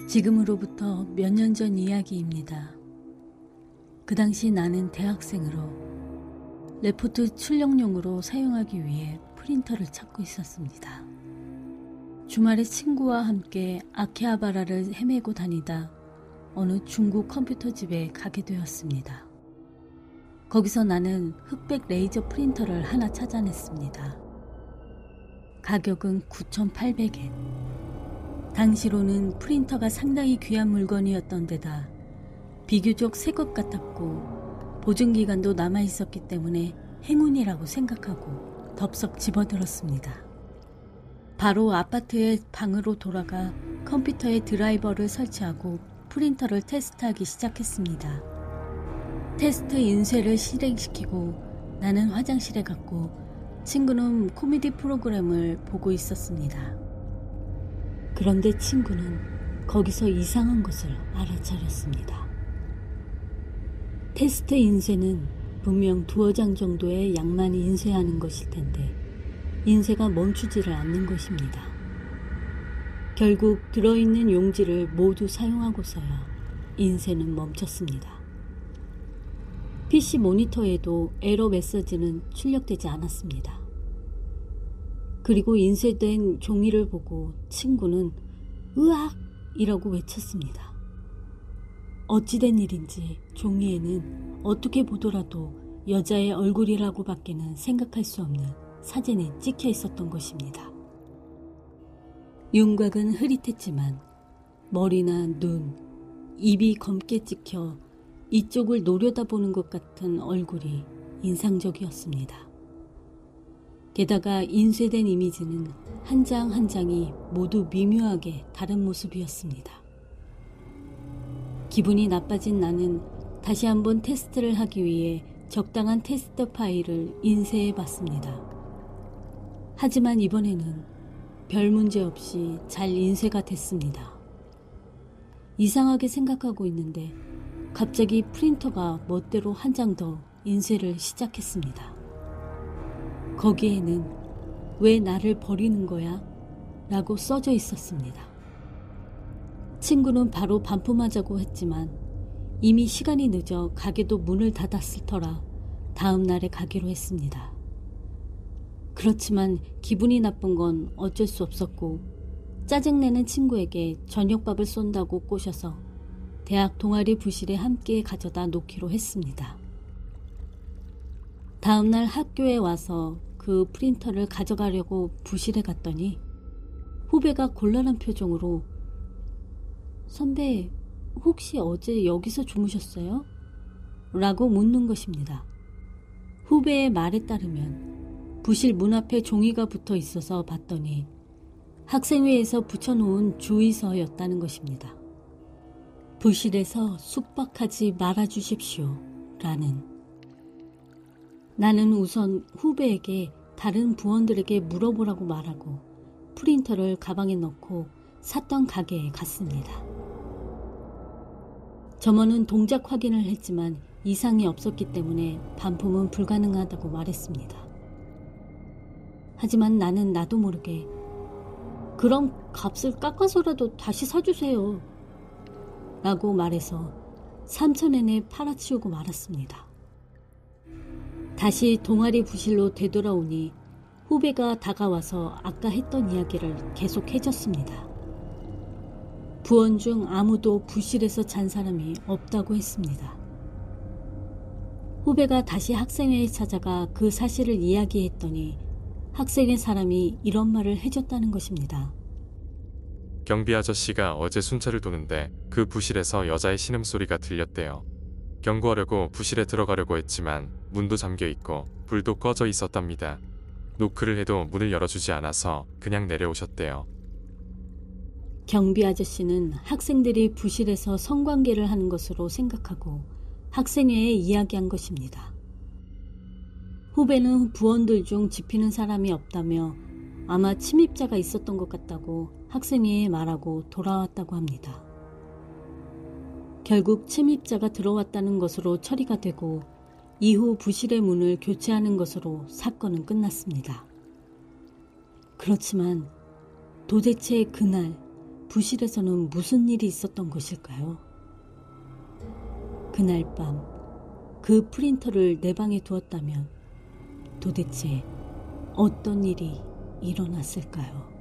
지금으로부터 몇 년 전 이야기입니다. 그 당시 나는 대학생으로 레포트 출력용으로 사용하기 위해 프린터를 찾고 있었습니다. 주말에 친구와 함께 아키하바라를 헤매고 다니다 어느 중국 컴퓨터 집에 가게 되었습니다. 거기서 나는 흑백 레이저 프린터를 하나 찾아냈습니다. 가격은 9,800엔. 당시로는 프린터가 상당히 귀한 물건이었던 데다 비교적 새 것 같았고 보증기간도 남아있었기 때문에 행운이라고 생각하고 덥석 집어들었습니다. 바로 아파트의 방으로 돌아가 컴퓨터에 드라이버를 설치하고 프린터를 테스트하기 시작했습니다. 테스트 인쇄를 실행시키고 나는 화장실에 갔고 친구는 코미디 프로그램을 보고 있었습니다. 그런데 친구는 거기서 이상한 것을 알아차렸습니다. 테스트 인쇄는 분명 2장 정도의 양만 인쇄하는 것일 텐데 인쇄가 멈추지를 않는 것입니다. 결국 들어있는 용지를 모두 사용하고서야 인쇄는 멈췄습니다. PC 모니터에도 에러 메시지는 출력되지 않았습니다. 그리고 인쇄된 종이를 보고 친구는 으악! 이라고 외쳤습니다. 어찌된 일인지 종이에는 어떻게 보더라도 여자의 얼굴이라고 밖에는 생각할 수 없는 사진이 찍혀 있었던 것입니다. 윤곽은 흐릿했지만 머리나 눈, 입이 검게 찍혀 이쪽을 노려다보는 것 같은 얼굴이 인상적이었습니다. 게다가 인쇄된 이미지는 한 장 한 장이 모두 미묘하게 다른 모습이었습니다. 기분이 나빠진 나는 다시 한번 테스트를 하기 위해 적당한 테스트 파일을 인쇄해 봤습니다. 하지만 이번에는 별 문제 없이 잘 인쇄가 됐습니다. 이상하게 생각하고 있는데 갑자기 프린터가 멋대로 한 장 더 인쇄를 시작했습니다. 거기에는 왜 나를 버리는 거야? 라고 써져 있었습니다. 친구는 바로 반품하자고 했지만 이미 시간이 늦어 가게도 문을 닫았을 터라 다음 날에 가기로 했습니다. 그렇지만 기분이 나쁜 건 어쩔 수 없었고 짜증내는 친구에게 저녁밥을 쏜다고 꼬셔서 대학 동아리 부실에 함께 가져다 놓기로 했습니다. 다음날 학교에 와서 그 프린터를 가져가려고 부실에 갔더니 후배가 곤란한 표정으로 선배, 혹시 어제 여기서 주무셨어요? 라고 묻는 것입니다. 후배의 말에 따르면 부실 문 앞에 종이가 붙어 있어서 봤더니 학생회에서 붙여놓은 주의서였다는 것입니다. 부실에서 숙박하지 말아주십시오. 라는. 나는 우선 후배에게 다른 부원들에게 물어보라고 말하고 프린터를 가방에 넣고 샀던 가게에 갔습니다. 점원은 동작 확인을 했지만 이상이 없었기 때문에 반품은 불가능하다고 말했습니다. 하지만 나는 나도 모르게 그럼 값을 깎아서라도 다시 사주세요. 라고 말해서 3,000엔에 팔아치우고 말았습니다. 다시 동아리 부실로 되돌아오니 후배가 다가와서 아까 했던 이야기를 계속 해줬습니다. 부원 중 아무도 부실에서 잔 사람이 없다고 했습니다. 후배가 다시 학생회에 찾아가 그 사실을 이야기했더니 학생회 사람이 이런 말을 해줬다는 것입니다. 경비 아저씨가 어제 순찰을 도는데 그 부실에서 여자의 신음소리가 들렸대요. 경고하려고 부실에 들어가려고 했지만 문도 잠겨있고 불도 꺼져 있었답니다. 노크를 해도 문을 열어주지 않아서 그냥 내려오셨대요. 경비 아저씨는 학생들이 부실에서 성관계를 하는 것으로 생각하고 학생회에 이야기한 것입니다. 후배는 부원들 중 집히는 사람이 없다며 아마 침입자가 있었던 것 같다고 학생회에 말하고 돌아왔다고 합니다. 결국 침입자가 들어왔다는 것으로 처리가 되고 이후 부실의 문을 교체하는 것으로 사건은 끝났습니다. 그렇지만 도대체 그날 부실에서는 무슨 일이 있었던 것일까요? 그날 밤 그 프린터를 내 방에 두었다면 도대체 어떤 일이 일어났을까요?